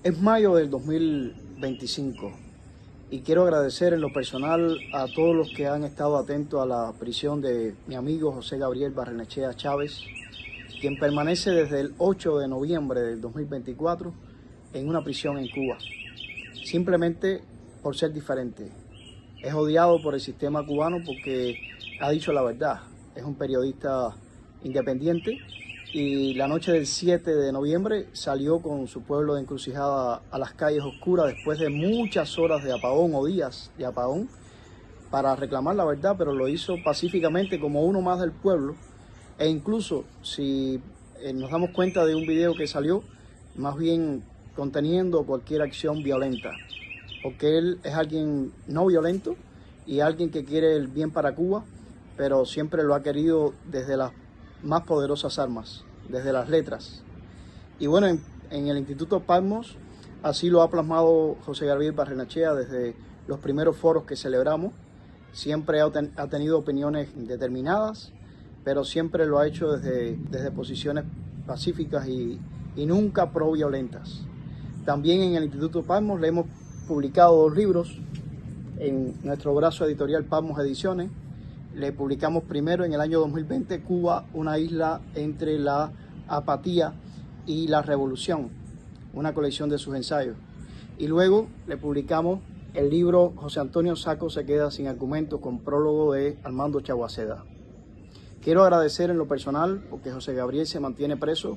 Es mayo del 2025 y quiero agradecer en lo personal a todos los que han estado atentos a la prisión de mi amigo José Gabriel Barrenechea Chávez, quien permanece desde el 8 de noviembre del 2024 en una prisión en Cuba, simplemente por ser diferente. Es odiado por el sistema cubano porque ha dicho la verdad. Es un periodista independiente y la noche del 7 de noviembre salió con su pueblo de Encrucijada a las calles oscuras después de muchas horas de apagón o días de apagón para reclamar la verdad, pero lo hizo pacíficamente como uno más del pueblo. E incluso si nos damos cuenta de un video que salió, más bien conteniendo cualquier acción violenta, porque él es alguien no violento y alguien que quiere el bien para Cuba, pero siempre lo ha querido desde las más poderosas armas, desde las letras. Y bueno, en el Instituto Patmos así lo ha plasmado José Gabriel Barrenechea desde los primeros foros que celebramos. Siempre ha tenido opiniones determinadas, pero siempre lo ha hecho desde posiciones pacíficas y nunca pro violentas. También en el Instituto Patmos le hemos publicado 2 libros en nuestro brazo editorial Patmos Ediciones. Le publicamos primero en el año 2020 Cuba, una isla entre la apatía y la revolución, una colección de sus ensayos. Y luego le publicamos el libro José Antonio Saco se queda sin argumentos, con prólogo de Armando Chaguaceda. Quiero agradecer en lo personal, porque José Gabriel se mantiene preso,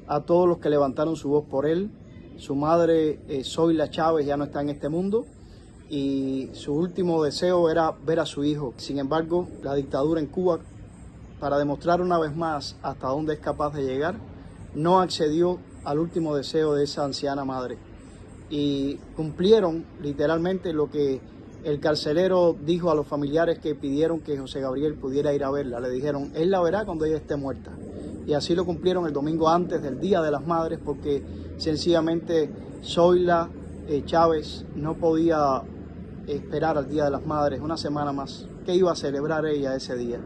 a todos los que levantaron su voz por él. Su madre, Zoila Chávez, ya no está en este mundo y su último deseo era ver a su hijo. Sin embargo, la dictadura en Cuba, para demostrar una vez más hasta dónde es capaz de llegar, no accedió al último deseo de esa anciana madre. Y cumplieron literalmente lo que el carcelero dijo a los familiares que pidieron que José Gabriel pudiera ir a verla. Le dijeron, él la verá cuando ella esté muerta. Y así lo cumplieron el domingo antes del Día de las Madres, porque sencillamente Zoila Chávez no podía esperar al Día de las Madres una semana más. ¿Qué iba a celebrar ella ese día?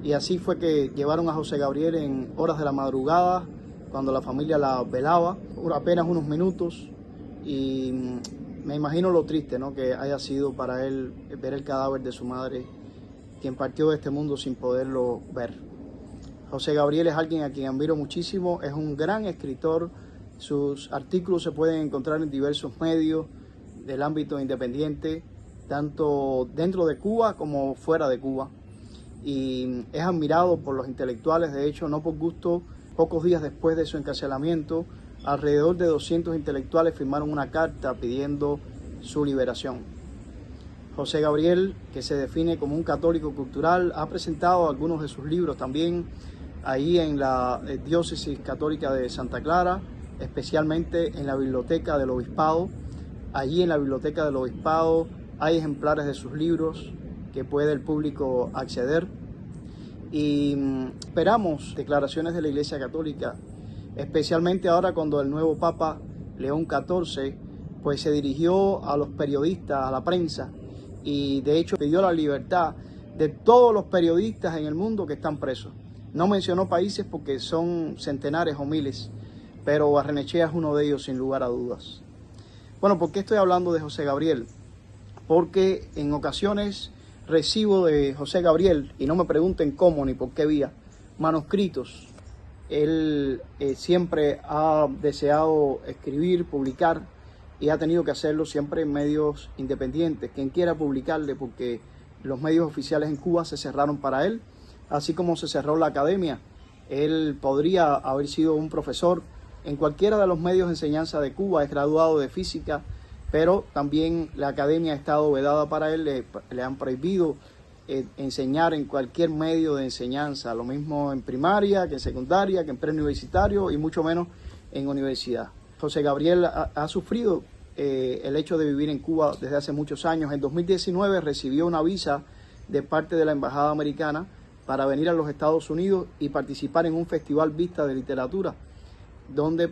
Y así fue que llevaron a José Gabriel en horas de la madrugada, cuando la familia la velaba, por apenas unos minutos. Y me imagino lo triste, ¿no?, que haya sido para él ver el cadáver de su madre, quien partió de este mundo sin poderlo ver. José Gabriel es alguien a quien admiro muchísimo, es un gran escritor. Sus artículos se pueden encontrar en diversos medios del ámbito independiente, tanto dentro de Cuba como fuera de Cuba. Y es admirado por los intelectuales. De hecho, no por gusto, pocos días después de su encarcelamiento, alrededor de 200 intelectuales firmaron una carta pidiendo su liberación. José Gabriel, que se define como un católico cultural, ha presentado algunos de sus libros también ahí en la diócesis católica de Santa Clara, especialmente en la biblioteca del obispado. Allí en la biblioteca del obispado hay ejemplares de sus libros que puede el público acceder. Y esperamos declaraciones de la Iglesia Católica, especialmente ahora cuando el nuevo Papa León XIV pues se dirigió a los periodistas, a la prensa, y de hecho pidió la libertad de todos los periodistas en el mundo que están presos. No mencionó países porque son centenares o miles, pero Barrenechea es uno de ellos sin lugar a dudas. Bueno, ¿por qué estoy hablando de José Gabriel? Porque en ocasiones recibo de José Gabriel, y no me pregunten cómo ni por qué vía, manuscritos. Él siempre ha deseado escribir, publicar, y ha tenido que hacerlo siempre en medios independientes. Quien quiera publicarle, porque los medios oficiales en Cuba se cerraron para él, así como se cerró la academia. Él podría haber sido un profesor en cualquiera de los medios de enseñanza de Cuba, es graduado de física, pero también la academia ha estado vedada para él, le han prohibido enseñar en cualquier medio de enseñanza, lo mismo en primaria, que en secundaria, que en preuniversitario y mucho menos en universidad. José Gabriel ha sufrido el hecho de vivir en Cuba desde hace muchos años. En 2019 recibió una visa de parte de la Embajada Americana para venir a los Estados Unidos y participar en un festival Vista de literatura, donde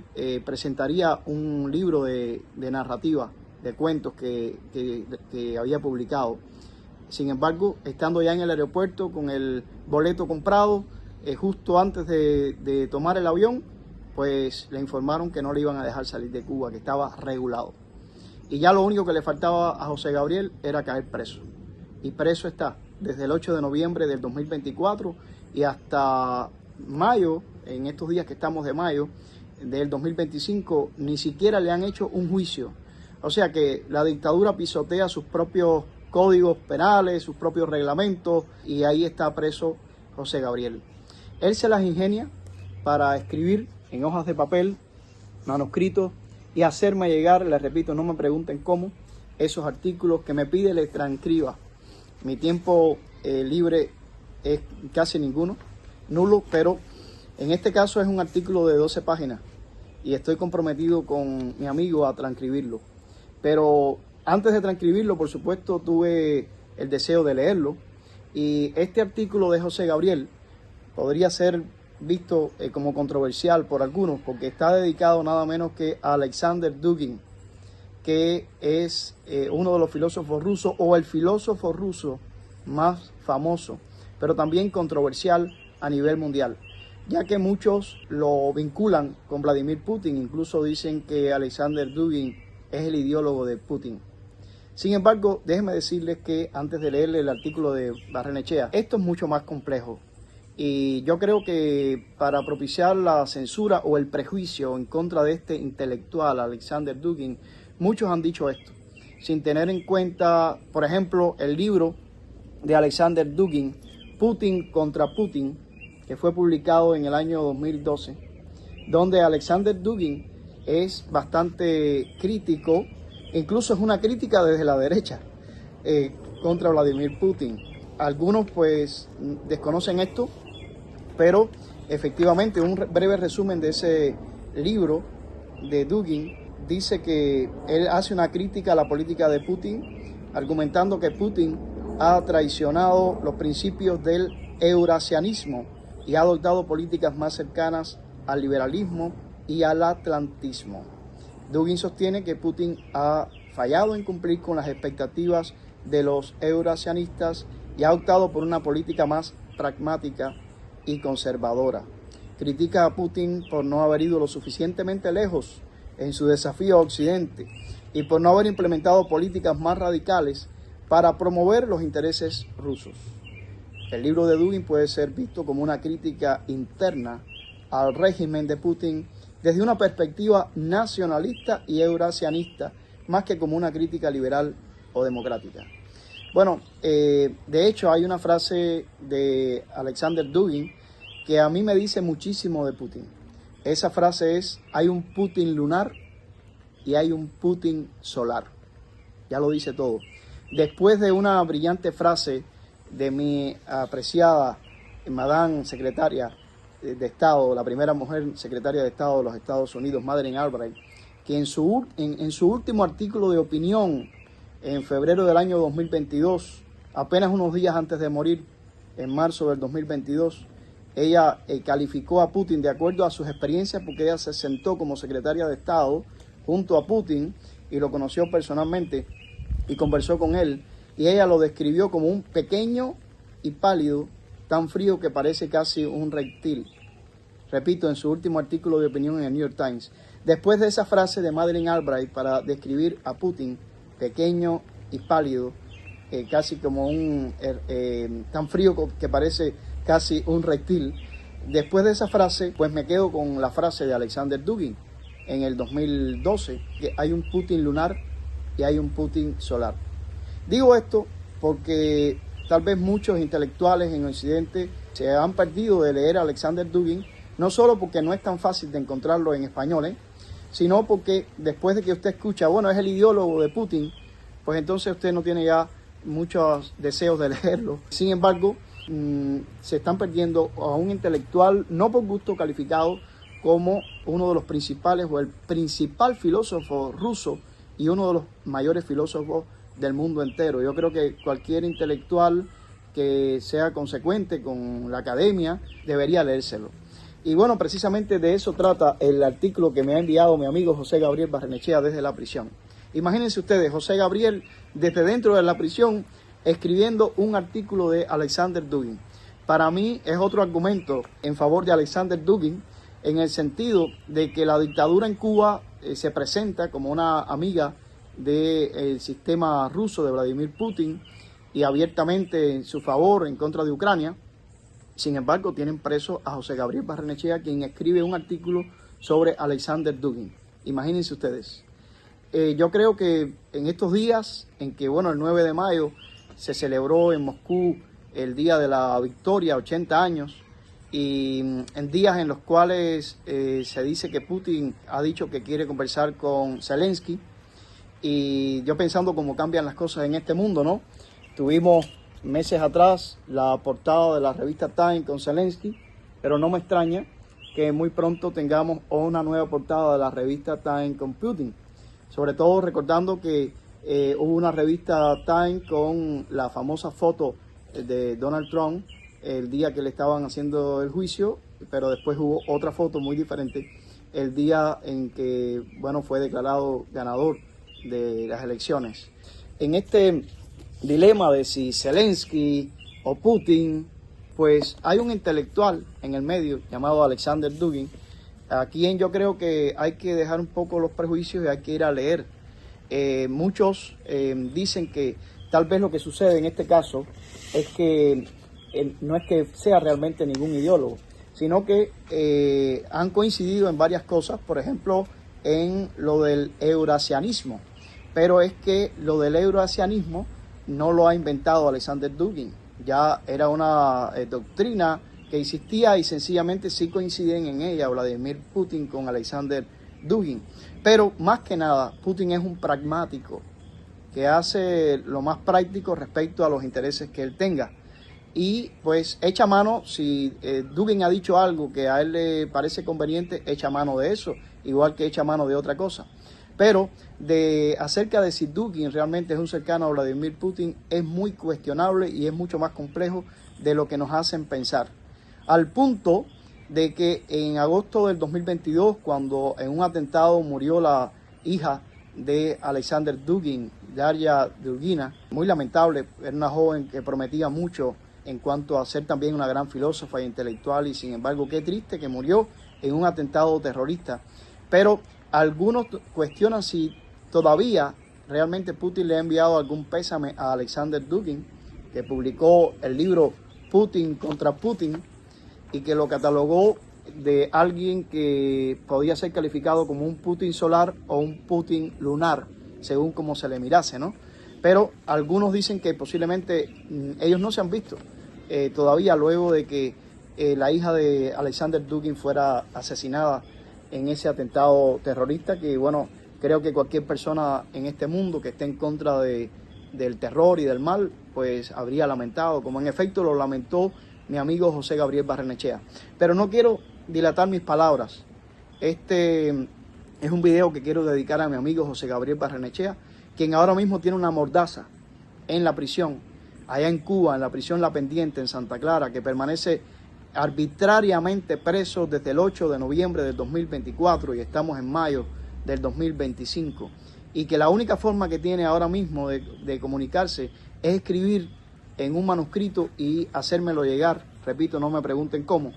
presentaría un libro de narrativa, de cuentos que había publicado. Sin embargo, estando ya en el aeropuerto con el boleto comprado, justo antes de tomar el avión, pues le informaron que no le iban a dejar salir de Cuba, que estaba regulado. Y ya lo único que le faltaba a José Gabriel era caer preso. Y preso está desde el 8 de noviembre del 2024 y hasta mayo, en estos días que estamos de mayo del 2025, ni siquiera le han hecho un juicio. O sea que la dictadura pisotea sus propios códigos penales, sus propios reglamentos, y ahí está preso José Gabriel. Él se las ingenia para escribir en hojas de papel, manuscritos, y hacerme llegar, les repito, no me pregunten cómo, esos artículos que me pide le transcriba. Mi tiempo libre es casi ninguno, nulo, pero en este caso es un artículo de 12 páginas y estoy comprometido con mi amigo a transcribirlo. Pero antes de transcribirlo, por supuesto, tuve el deseo de leerlo, y este artículo de José Gabriel podría ser visto como controversial por algunos, porque está dedicado nada menos que a Alexander Dugin, que es uno de los filósofos rusos, o el filósofo ruso más famoso, pero también controversial a nivel mundial, ya que muchos lo vinculan con Vladimir Putin. Incluso dicen que Alexander Dugin es el ideólogo de Putin. Sin embargo, déjenme decirles que antes de leerle el artículo de Barrenechea, esto es mucho más complejo. Y yo creo que para propiciar la censura o el prejuicio en contra de este intelectual, Alexander Dugin, muchos han dicho esto, sin tener en cuenta, por ejemplo, el libro de Alexander Dugin, Putin contra Putin, que fue publicado en el año 2012, donde Alexander Dugin es bastante crítico, incluso es una crítica desde la derecha contra Vladimir Putin. Algunos pues desconocen esto, pero efectivamente un breve resumen de ese libro de Dugin dice que él hace una crítica a la política de Putin, argumentando que Putin ha traicionado los principios del eurasianismo y ha adoptado políticas más cercanas al liberalismo y al atlantismo. Dugin sostiene que Putin ha fallado en cumplir con las expectativas de los eurasianistas y ha optado por una política más pragmática y conservadora. Critica a Putin por no haber ido lo suficientemente lejos en su desafío a Occidente y por no haber implementado políticas más radicales para promover los intereses rusos. El libro de Dugin puede ser visto como una crítica interna al régimen de Putin desde una perspectiva nacionalista y eurasianista, más que como una crítica liberal o democrática. Bueno, de hecho hay una frase de Alexander Dugin que a mí me dice muchísimo de Putin. Esa frase es: hay un Putin lunar y hay un Putin solar. Ya lo dice todo. Después de una brillante frase de mi apreciada Madame Secretaria de Estado, la primera mujer secretaria de Estado de los Estados Unidos, Madeleine Albright, que en su último artículo de opinión en febrero del año 2022, apenas unos días antes de morir, en marzo del 2022, ella calificó a Putin de acuerdo a sus experiencias, porque ella se sentó como secretaria de Estado junto a Putin y lo conoció personalmente y conversó con él, y ella lo describió como un pequeño y pálido, tan frío que parece casi un reptil. Repito, en su último artículo de opinión en el New York Times. Después de esa frase de Madeleine Albright para describir a Putin, pequeño y pálido, casi como un tan frío que parece casi un reptil, después de esa frase, pues me quedo con la frase de Alexander Dugin en el 2012, que hay un Putin lunar y hay un Putin solar. Digo esto porque tal vez muchos intelectuales en Occidente se han perdido de leer a Alexander Dugin, no solo porque no es tan fácil de encontrarlo en español, sino porque después de que usted escucha, bueno, es el ideólogo de Putin, pues entonces usted no tiene ya muchos deseos de leerlo. Sin embargo, se están perdiendo a un intelectual no por gusto calificado como uno de los principales o el principal filósofo ruso y uno de los mayores filósofos del mundo entero. Yo creo que cualquier intelectual que sea consecuente con la academia debería leérselo. Y bueno, precisamente de eso trata el artículo que me ha enviado mi amigo José Gabriel Barrenechea desde la prisión. Imagínense ustedes, José Gabriel desde dentro de la prisión escribiendo un artículo de Alexander Dugin. Para mí es otro argumento en favor de Alexander Dugin, en el sentido de que la dictadura en Cuba se presenta como una amiga del sistema ruso de Vladimir Putin y abiertamente en su favor en contra de Ucrania. Sin embargo, tienen preso a José Gabriel Barrenechea, quien escribe un artículo sobre Alexander Dugin. Imagínense ustedes. Yo creo que en estos días en que, bueno, el 9 de mayo se celebró en Moscú el Día de la Victoria, 80 años, y en días en los cuales se dice que Putin ha dicho que quiere conversar con Zelensky, y yo pensando cómo cambian las cosas en este mundo, ¿no? Tuvimos meses atrás la portada de la revista Time con Zelensky, pero no me extraña que muy pronto tengamos una nueva portada de la revista Time con Putin. Sobre todo recordando que hubo una revista Time con la famosa foto de Donald Trump el día que le estaban haciendo el juicio, pero después hubo otra foto muy diferente el día en que, bueno, fue declarado ganador de las elecciones. En este dilema de si Zelensky o Putin, pues hay un intelectual en el medio llamado Alexander Dugin, a quien yo creo que hay que dejar un poco los prejuicios y hay que ir a leer. Muchos dicen que tal vez lo que sucede en este caso es que no es que sea realmente ningún ideólogo, sino que han coincidido en varias cosas, por ejemplo, en lo del eurasianismo. Pero es que lo del eurasianismo no lo ha inventado Alexander Dugin, ya era una doctrina que existía y sencillamente sí coinciden en ella Vladimir Putin con Alexander Dugin. Pero más que nada, Putin es un pragmático que hace lo más práctico respecto a los intereses que él tenga. Y pues echa mano, si Dugin ha dicho algo que a él le parece conveniente, echa mano de eso, igual que echa mano de otra cosa. Pero acerca de si Dugin realmente es un cercano a Vladimir Putin es muy cuestionable y es mucho más complejo de lo que nos hacen pensar. Al punto de que en agosto del 2022, cuando en un atentado murió la hija de Alexander Dugin, Daria Dugina, muy lamentable, era una joven que prometía mucho en cuanto a ser también una gran filósofa e intelectual, y sin embargo qué triste que murió en un atentado terrorista. Pero algunos cuestionan si todavía realmente Putin le ha enviado algún pésame a Alexander Dugin, que publicó el libro Putin contra Putin y que lo catalogó de alguien que podía ser calificado como un Putin solar o un Putin lunar, según como se le mirase, ¿no? Pero algunos dicen que posiblemente ellos no se han visto todavía luego de que la hija de Alexander Dugin fuera asesinada en ese atentado terrorista, que bueno, creo que cualquier persona en este mundo que esté en contra del terror y del mal, pues habría lamentado, como en efecto lo lamentó mi amigo José Gabriel Barrenechea. Pero no quiero dilatar mis palabras. Este es un video que quiero dedicar a mi amigo José Gabriel Barrenechea, quien ahora mismo tiene una mordaza en la prisión, allá en Cuba, en la prisión La Pendiente, en Santa Clara, que permanece arbitrariamente preso desde el 8 de noviembre del 2024 y estamos en mayo del 2025. Y que la única forma que tiene ahora mismo de comunicarse es escribir en un manuscrito y hacérmelo llegar. Repito, no me pregunten cómo.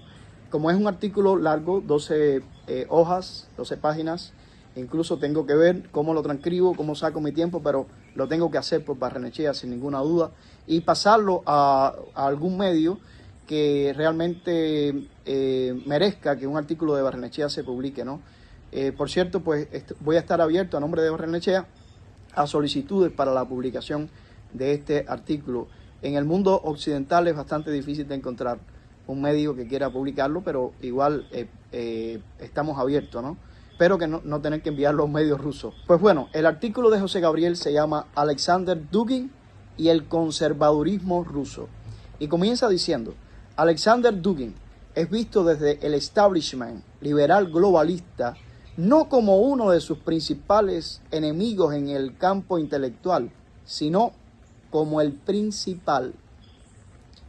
Como es un artículo largo, 12 hojas, 12 páginas, incluso tengo que ver cómo lo transcribo, cómo saco mi tiempo, pero lo tengo que hacer por Barrenechea sin ninguna duda y pasarlo a algún medio que realmente merezca que un artículo de Barrenechea se publique, ¿no? Por cierto, pues voy a estar abierto a nombre de Barrenechea a solicitudes para la publicación de este artículo. En el mundo occidental es bastante difícil de encontrar un medio que quiera publicarlo, pero igual estamos abiertos, ¿no? Espero que no tener que enviarlo a un medio ruso. Pues bueno, el artículo de José Gabriel se llama Alexander Dugin y el conservadurismo ruso. Y comienza diciendo: Alexander Dugin es visto desde el establishment liberal globalista no como uno de sus principales enemigos en el campo intelectual, sino como el principal.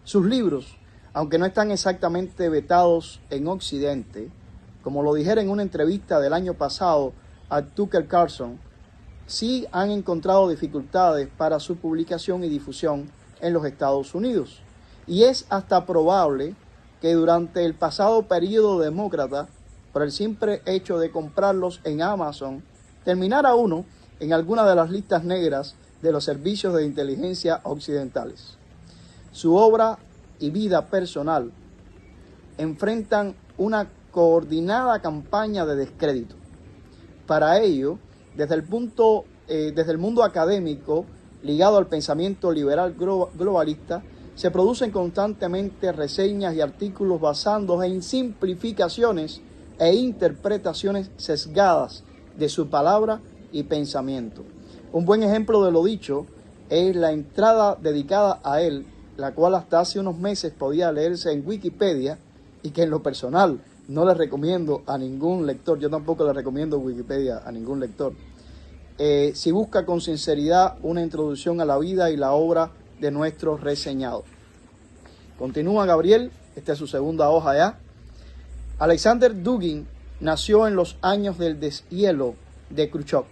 Sus libros, aunque no están exactamente vetados en Occidente, como lo dijera en una entrevista del año pasado a Tucker Carlson, sí han encontrado dificultades para su publicación y difusión en los Estados Unidos. Y es hasta probable que durante el pasado periodo demócrata por el simple hecho de comprarlos en Amazon, terminara uno en alguna de las listas negras de los servicios de inteligencia occidentales. Su obra y vida personal enfrentan una coordinada campaña de descrédito. Para ello, desde el mundo académico ligado al pensamiento liberal globalista, se producen constantemente reseñas y artículos basados en simplificaciones e interpretaciones sesgadas de su palabra y pensamiento. Un buen ejemplo de lo dicho es la entrada dedicada a él, la cual hasta hace unos meses podía leerse en Wikipedia y que en lo personal no le recomiendo a ningún lector. Yo tampoco le recomiendo Wikipedia a ningún lector. Si busca con sinceridad una introducción a la vida y la obra de nuestro reseñado. Continúa Gabriel, esta es su segunda hoja ya. Alexander Dugin nació en los años del deshielo de Khrushchev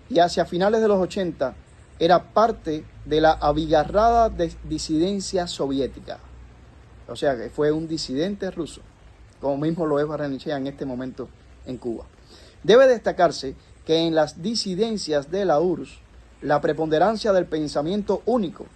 y hacia finales de los 80 era parte de la abigarrada disidencia soviética. O sea que fue un disidente ruso, como mismo lo es Barrenechea en este momento en Cuba. Debe destacarse que en las disidencias de la URSS, la preponderancia del pensamiento único,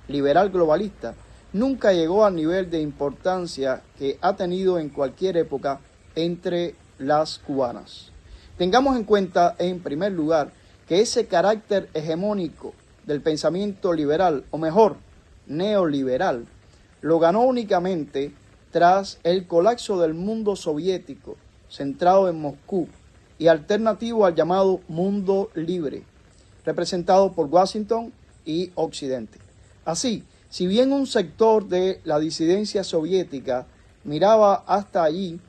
liberal globalista, nunca llegó al nivel de importancia que ha tenido en cualquier época entre las cubanas. Tengamos en cuenta, en primer lugar, que ese carácter hegemónico del pensamiento liberal, o mejor, neoliberal, lo ganó únicamente tras el colapso del mundo soviético, centrado en Moscú, y alternativo al llamado mundo libre, representado por Washington y Occidente. Así, si bien un sector de la disidencia soviética miraba hasta allí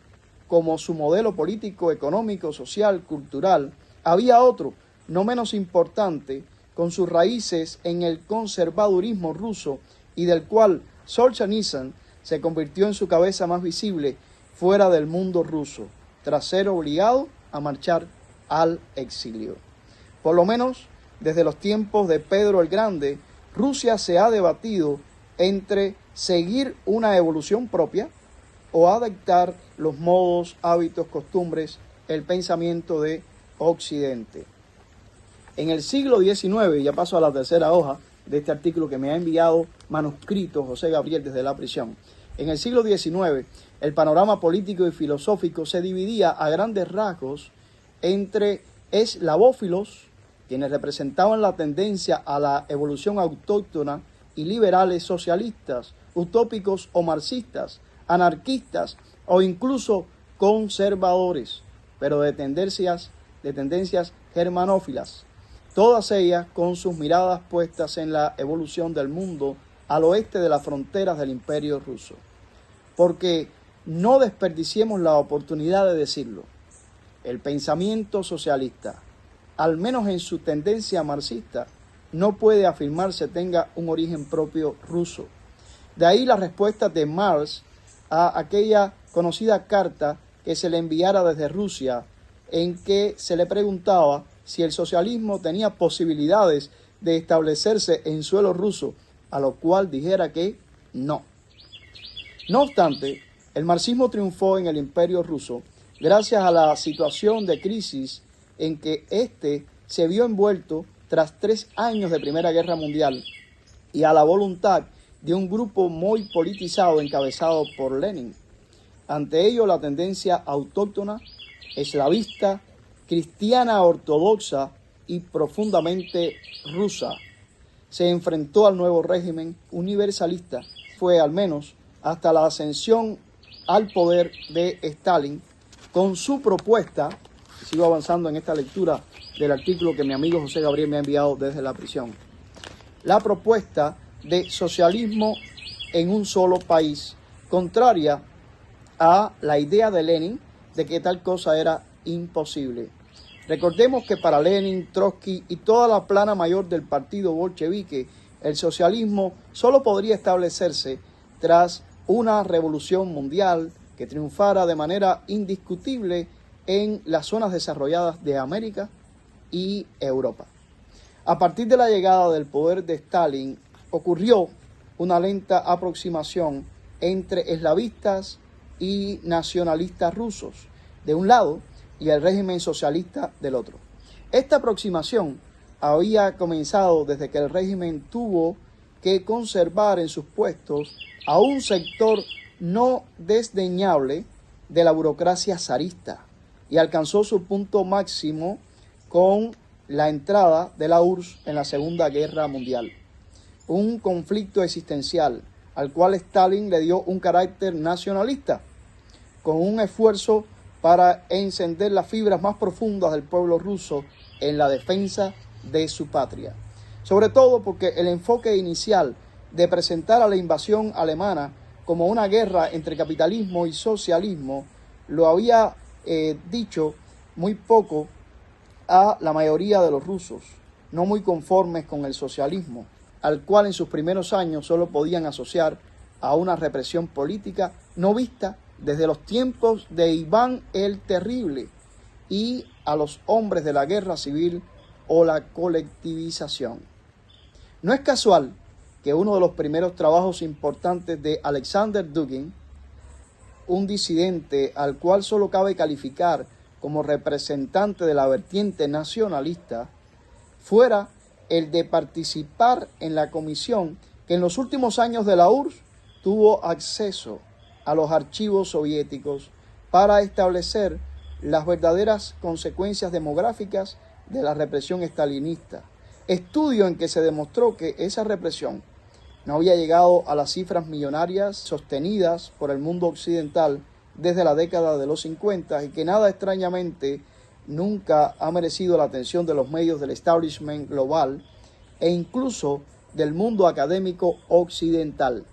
como su modelo político, económico, social, cultural, había otro, no menos importante, con sus raíces en el conservadurismo ruso y del cual Solzhenitsyn se convirtió en su cabeza más visible fuera del mundo ruso, tras ser obligado a marchar al exilio. Por lo menos desde los tiempos de Pedro el Grande, Rusia se ha debatido entre seguir una evolución propia o adaptar los modos, hábitos, costumbres, el pensamiento de Occidente. En el siglo XIX, ya paso a la tercera hoja de este artículo que me ha enviado manuscrito José Gabriel desde la prisión. En el siglo XIX, el panorama político y filosófico se dividía a grandes rasgos entre eslavófilos, quienes representaban la tendencia a la evolución autóctona, y liberales socialistas, utópicos o marxistas, anarquistas o incluso conservadores, pero de tendencias germanófilas, todas ellas con sus miradas puestas en la evolución del mundo al oeste de las fronteras del Imperio ruso. Porque no desperdiciemos la oportunidad de decirlo, el pensamiento socialista, al menos en su tendencia marxista, no puede afirmarse tenga un origen propio ruso. De ahí la respuesta de Marx a aquella conocida carta que se le enviara desde Rusia, en que se le preguntaba si el socialismo tenía posibilidades de establecerse en suelo ruso, a lo cual dijera que no. No obstante, el marxismo triunfó en el Imperio ruso gracias a la situación de crisis en que éste se vio envuelto tras 3 años de Primera Guerra Mundial y a la voluntad de un grupo muy politizado encabezado por Lenin. Ante ello, la tendencia autóctona, eslavista, cristiana ortodoxa y profundamente rusa se enfrentó al nuevo régimen universalista. Fue al menos hasta la ascensión al poder de Stalin con su propuesta. Sigo avanzando en esta lectura del artículo que mi amigo José Gabriel me ha enviado desde la prisión. La propuesta de socialismo en un solo país, contraria a la idea de Lenin de que tal cosa era imposible. Recordemos que para Lenin, Trotsky y toda la plana mayor del partido bolchevique, el socialismo solo podría establecerse tras una revolución mundial que triunfara de manera indiscutible en las zonas desarrolladas de América y Europa. A partir de la llegada del poder de Stalin, ocurrió una lenta aproximación entre eslavistas y nacionalistas rusos, de un lado y el régimen socialista del otro. Esta aproximación había comenzado desde que el régimen tuvo que conservar en sus puestos a un sector no desdeñable de la burocracia zarista y alcanzó su punto máximo con la entrada de la URSS en la Segunda Guerra Mundial. Un conflicto existencial al cual Stalin le dio un carácter nacionalista, con un esfuerzo para encender las fibras más profundas del pueblo ruso en la defensa de su patria. Sobre todo porque el enfoque inicial de presentar a la invasión alemana como una guerra entre capitalismo y socialismo lo había dicho muy poco a la mayoría de los rusos, no muy conformes con el socialismo, al cual en sus primeros años solo podían asociar a una represión política no vista desde los tiempos de Iván el Terrible y a los hombres de la guerra civil o la colectivización. No es casual que uno de los primeros trabajos importantes de Alexander Dugin, un disidente al cual solo cabe calificar como representante de la vertiente nacionalista, fuera el de participar en la comisión que en los últimos años de la URSS tuvo acceso a los archivos soviéticos para establecer las verdaderas consecuencias demográficas de la represión estalinista. Estudio en que se demostró que esa represión no había llegado a las cifras millonarias sostenidas por el mundo occidental desde la década de los 50 y que nada extrañamente nunca ha merecido la atención de los medios del establishment global e incluso del mundo académico occidental.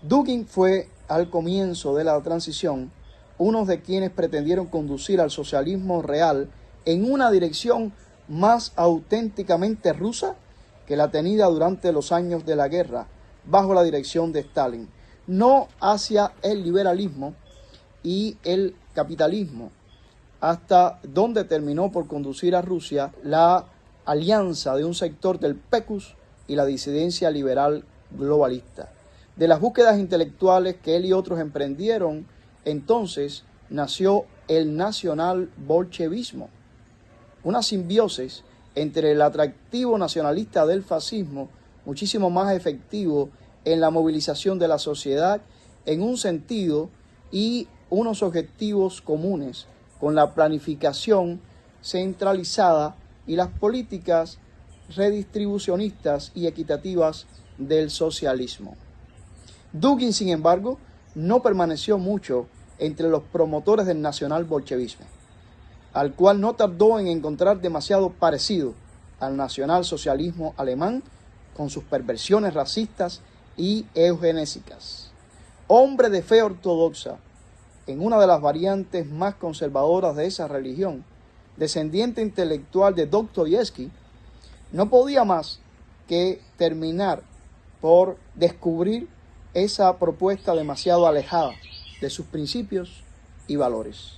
Dugin fue, al comienzo de la transición, uno de quienes pretendieron conducir al socialismo real en una dirección más auténticamente rusa que la tenida durante los años de la guerra, bajo la dirección de Stalin, no hacia el liberalismo y el capitalismo, hasta donde terminó por conducir a Rusia la alianza de un sector del PECUS y la disidencia liberal globalista. De las búsquedas intelectuales que él y otros emprendieron, entonces nació el nacional-bolchevismo, una simbiosis entre el atractivo nacionalista del fascismo, muchísimo más efectivo en la movilización de la sociedad en un sentido y unos objetivos comunes, con la planificación centralizada y las políticas redistribucionistas y equitativas del socialismo. Dugin, sin embargo, no permaneció mucho entre los promotores del nacional-bolchevismo, al cual no tardó en encontrar demasiado parecido al nacionalsocialismo alemán con sus perversiones racistas y eugenésicas. Hombre de fe ortodoxa, en una de las variantes más conservadoras de esa religión, descendiente intelectual de Dostoyevsky, no podía más que terminar por descubrir esa propuesta demasiado alejada de sus principios y valores.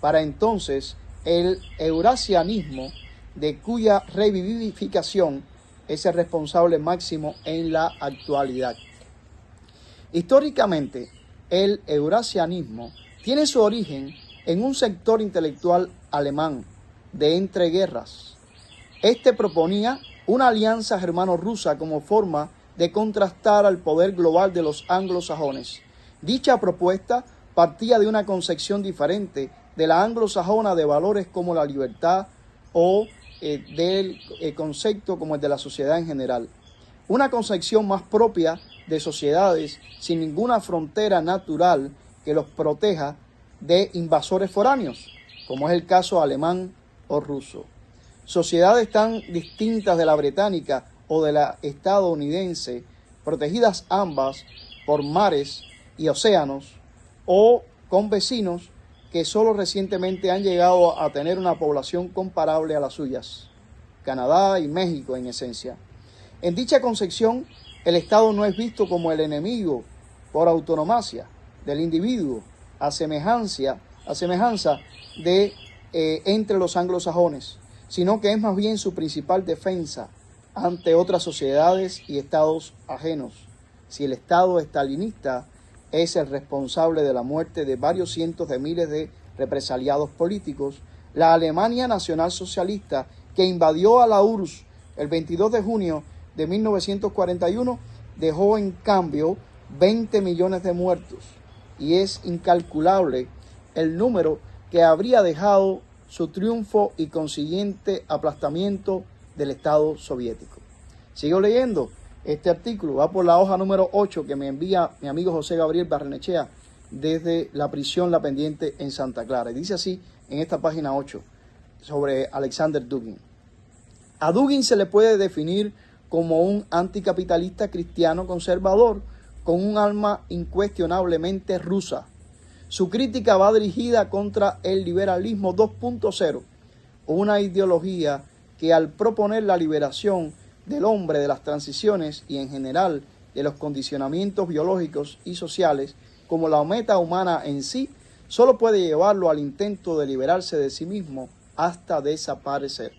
Para entonces, el eurasianismo, de cuya revivificación es el responsable máximo en la actualidad. Históricamente, el eurasianismo tiene su origen en un sector intelectual alemán de entreguerras. Este proponía una alianza germano-rusa como forma de contrastar al poder global de los anglosajones. Dicha propuesta partía de una concepción diferente de la anglosajona de valores como la libertad o del concepto como el de la sociedad en general. Una concepción más propia de sociedades sin ninguna frontera natural que los proteja de invasores foráneos, como es el caso alemán o ruso. Sociedades tan distintas de la británica o de la estadounidense, protegidas ambas por mares y océanos, o con vecinos que solo recientemente han llegado a tener una población comparable a las suyas, Canadá y México en esencia. En dicha concepción, el Estado no es visto como el enemigo por autonomía del individuo, a semejanza de entre los anglosajones, sino que es más bien su principal defensa ante otras sociedades y estados ajenos. Si el Estado estalinista es el responsable de la muerte de varios cientos de miles de represaliados políticos, la Alemania nacionalsocialista que invadió a la URSS el 22 de junio de 1941 dejó en cambio 20 millones de muertos, y es incalculable el número que habría dejado su triunfo y consiguiente aplastamiento del Estado soviético. Sigo leyendo. Este artículo va por la hoja número 8 que me envía mi amigo José Gabriel Barrenechea desde la prisión La Pendiente en Santa Clara. Y dice así en esta página 8 sobre Alexander Dugin. A Dugin se le puede definir como un anticapitalista cristiano conservador con un alma incuestionablemente rusa. Su crítica va dirigida contra el liberalismo 2.0, una ideología que al proponer la liberación del hombre de las transiciones y en general de los condicionamientos biológicos y sociales como la meta humana en sí, solo puede llevarlo al intento de liberarse de sí mismo hasta desaparecer.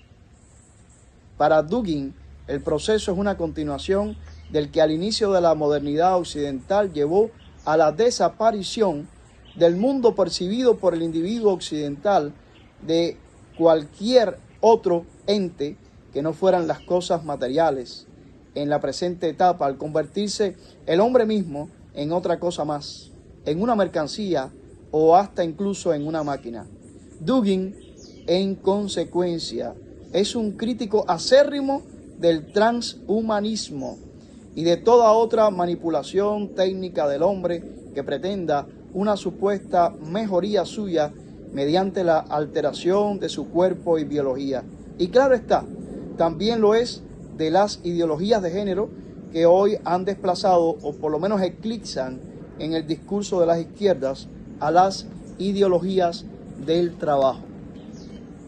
Para Dugin, el proceso es una continuación del que al inicio de la modernidad occidental llevó a la desaparición del mundo percibido por el individuo occidental de cualquier otro ente que no fueran las cosas materiales. En la presente etapa, al convertirse el hombre mismo en otra cosa más, en una mercancía o hasta incluso en una máquina. Dugin, en consecuencia, es un crítico acérrimo del transhumanismo y de toda otra manipulación técnica del hombre que pretenda una supuesta mejoría suya mediante la alteración de su cuerpo y biología. Y claro está, también lo es de las ideologías de género que hoy han desplazado o por lo menos eclipsan en el discurso de las izquierdas a las ideologías del trabajo.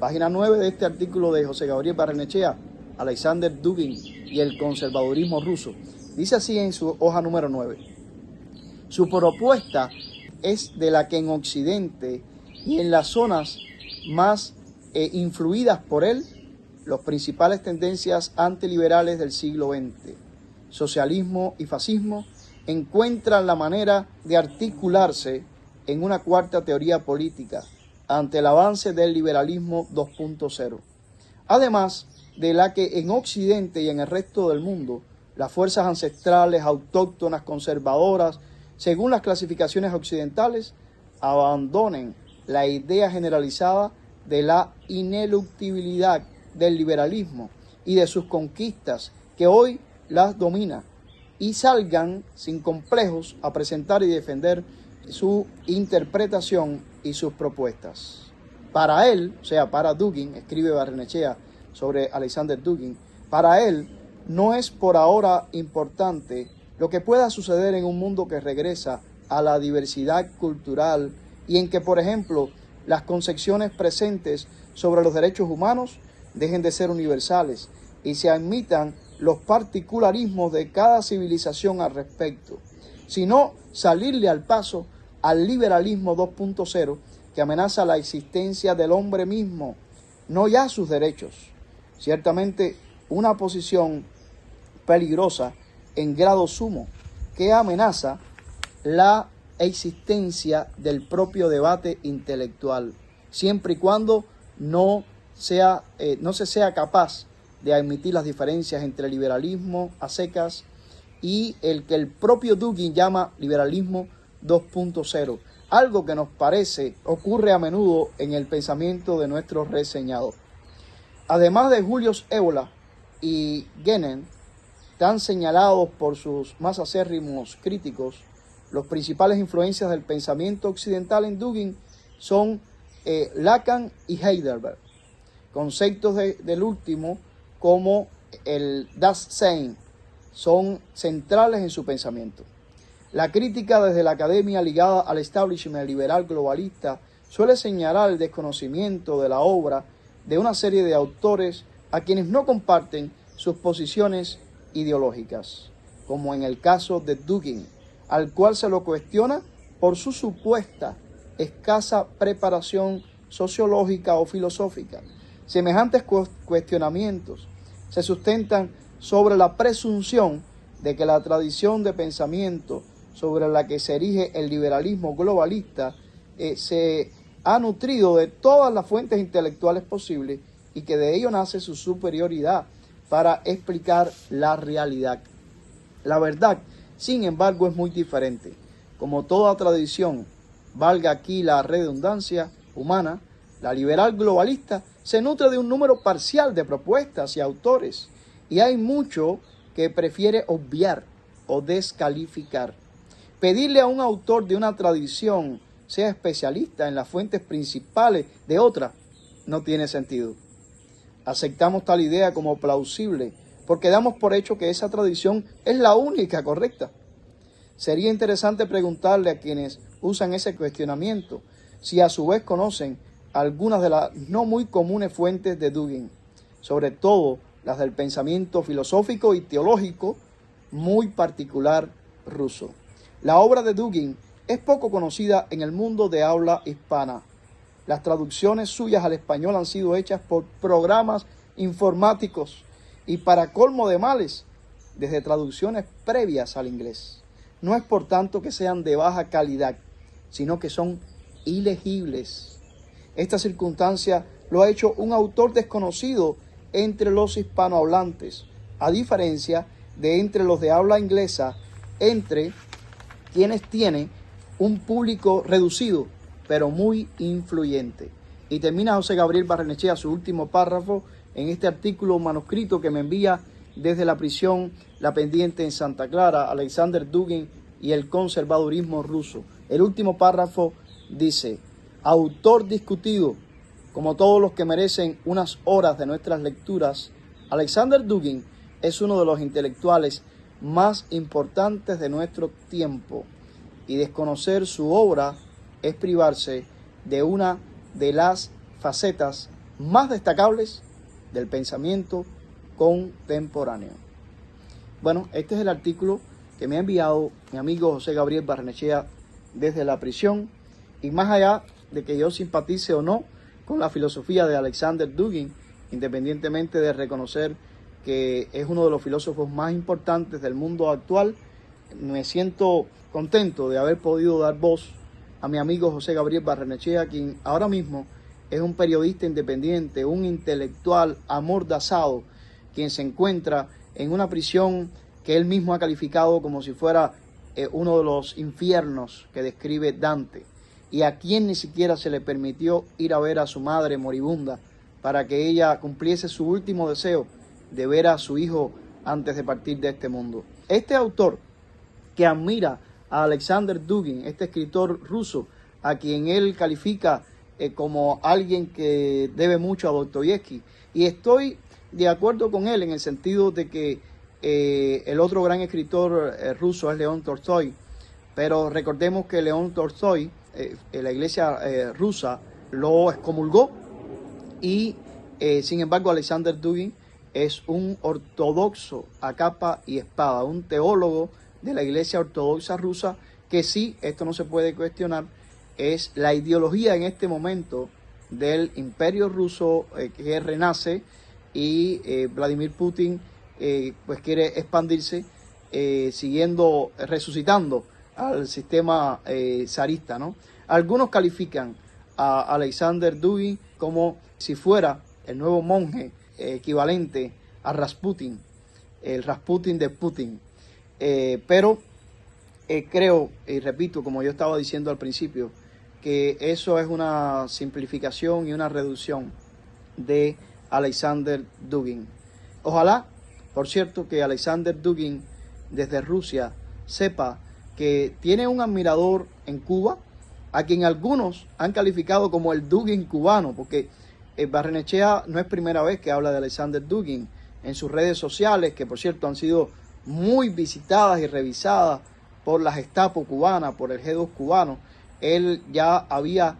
Página 9 de este artículo de José Gabriel Barrenechea, Alexander Dugin y el conservadurismo ruso. Dice así en su hoja número 9. Su propuesta es de la que en Occidente y en las zonas más influidas por él, las principales tendencias antiliberales del siglo XX, socialismo y fascismo, encuentran la manera de articularse en una cuarta teoría política ante el avance del liberalismo 2.0. Además de la que en Occidente y en el resto del mundo, las fuerzas ancestrales, autóctonas, conservadoras, según las clasificaciones occidentales, abandonen la idea generalizada de la ineluctibilidad del liberalismo y de sus conquistas que hoy las domina y salgan sin complejos a presentar y defender su interpretación y sus propuestas. Para él, o sea, para Dugin, escribe Barrenechea sobre Alexander Dugin, para él no es por ahora importante lo que pueda suceder en un mundo que regresa a la diversidad cultural y en que, por ejemplo, las concepciones presentes sobre los derechos humanos dejen de ser universales y se admitan los particularismos de cada civilización al respecto, sino salirle al paso al liberalismo 2.0 que amenaza la existencia del hombre mismo, no ya sus derechos. Ciertamente una posición peligrosa en grado sumo que amenaza la existencia del propio debate intelectual, siempre y cuando no se sea capaz de admitir las diferencias entre el liberalismo a secas y el que el propio Dugin llama liberalismo 2.0, algo que nos parece ocurre a menudo en el pensamiento de nuestro reseñador. Además de Julius Evola y Geneen, tan señalados por sus más acérrimos críticos, los principales influencias del pensamiento occidental en Dugin son Lacan y Heidelberg. Conceptos del último, como el Dasein, son centrales en su pensamiento. La crítica desde la academia ligada al establishment liberal globalista suele señalar el desconocimiento de la obra de una serie de autores a quienes no comparten sus posiciones ideológicas, como en el caso de Dugin, al cual se lo cuestiona por su supuesta escasa preparación sociológica o filosófica. Semejantes cuestionamientos se sustentan sobre la presunción de que la tradición de pensamiento sobre la que se erige el liberalismo globalista se ha nutrido de todas las fuentes intelectuales posibles y que de ello nace su superioridad para explicar la realidad. La verdad, sin embargo, es muy diferente. Como toda tradición, valga aquí la redundancia humana, la liberal globalista se nutre de un número parcial de propuestas y autores, y hay mucho que prefiere obviar o descalificar. Pedirle a un autor de una tradición sea especialista en las fuentes principales de otra no tiene sentido. Aceptamos tal idea como plausible porque damos por hecho que esa tradición es la única correcta. Sería interesante preguntarle a quienes usan ese cuestionamiento si a su vez conocen algunas de las no muy comunes fuentes de Dugin, sobre todo las del pensamiento filosófico y teológico muy particular ruso. La obra de Dugin es poco conocida en el mundo de habla hispana. Las traducciones suyas al español han sido hechas por programas informáticos y, para colmo de males, desde traducciones previas al inglés. No es por tanto que sean de baja calidad, sino que son ilegibles. Esta circunstancia lo ha hecho un autor desconocido entre los hispanohablantes, a diferencia de entre los de habla inglesa, entre quienes tienen un público reducido, pero muy influyente. Y termina José Gabriel Barrenechea su último párrafo en este artículo manuscrito que me envía desde la prisión La Pendiente en Santa Clara, Alexander Dugin y el conservadurismo ruso. El último párrafo dice: autor discutido, como todos los que merecen unas horas de nuestras lecturas, Alexander Dugin es uno de los intelectuales más importantes de nuestro tiempo, y desconocer su obra es privarse de una de las facetas más destacables del pensamiento contemporáneo. Bueno, este es el artículo que me ha enviado mi amigo José Gabriel Barrenechea desde la prisión, y más allá de que yo simpatice o no con la filosofía de Alexander Dugin, independientemente de reconocer que es uno de los filósofos más importantes del mundo actual, me siento contento de haber podido dar voz a mi amigo José Gabriel Barrenechea, quien ahora mismo es un periodista independiente, un intelectual amordazado, quien se encuentra en una prisión que él mismo ha calificado como si fuera uno de los infiernos que describe Dante, y a quien ni siquiera se le permitió ir a ver a su madre moribunda para que ella cumpliese su último deseo de ver a su hijo antes de partir de este mundo. Este autor, que admira a Alexander Dugin, este escritor ruso, a quien él califica como alguien que debe mucho a Dostoyevsky, y estoy de acuerdo con él en el sentido de que el otro gran escritor ruso es León Tolstói, pero recordemos que León Tolstói, la iglesia rusa lo excomulgó, y sin embargo Alexander Dugin es un ortodoxo a capa y espada, un teólogo de la iglesia ortodoxa rusa, que sí, esto no se puede cuestionar, es la ideología en este momento del imperio ruso que renace, y Vladimir Putin pues quiere expandirse resucitando al sistema zarista, ¿no? Algunos califican a Alexander Dugin como si fuera el nuevo monje equivalente a Rasputin, el Rasputin de Putin. Pero creo, y repito, como yo estaba diciendo al principio, que eso es una simplificación y una reducción de Alexander Dugin. Ojalá, por cierto, que Alexander Dugin desde Rusia sepa que tiene un admirador en Cuba, a quien algunos han calificado como el Dugin cubano, porque Barrenechea no es primera vez que habla de Alexander Dugin en sus redes sociales, que por cierto han sido muy visitadas y revisadas por la Gestapo cubana, por el G2 cubano. Él ya había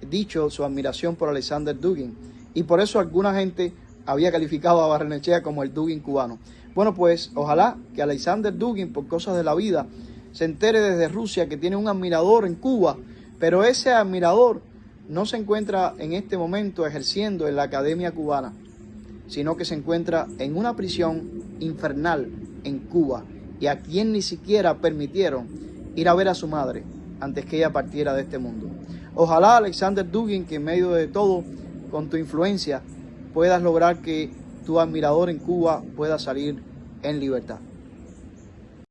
dicho su admiración por Alexander Dugin, y por eso alguna gente había calificado a Barrenechea como el Dugin cubano. Bueno, pues ojalá que Alexander Dugin, por cosas de la vida, se entere desde Rusia que tiene un admirador en Cuba, pero ese admirador no se encuentra en este momento ejerciendo en la Academia Cubana, sino que se encuentra en una prisión infernal en Cuba, y a quien ni siquiera permitieron ir a ver a su madre antes que ella partiera de este mundo. Ojalá, Alexander Dugin, que en medio de todo, con tu influencia, puedas lograr que tu admirador en Cuba pueda salir en libertad.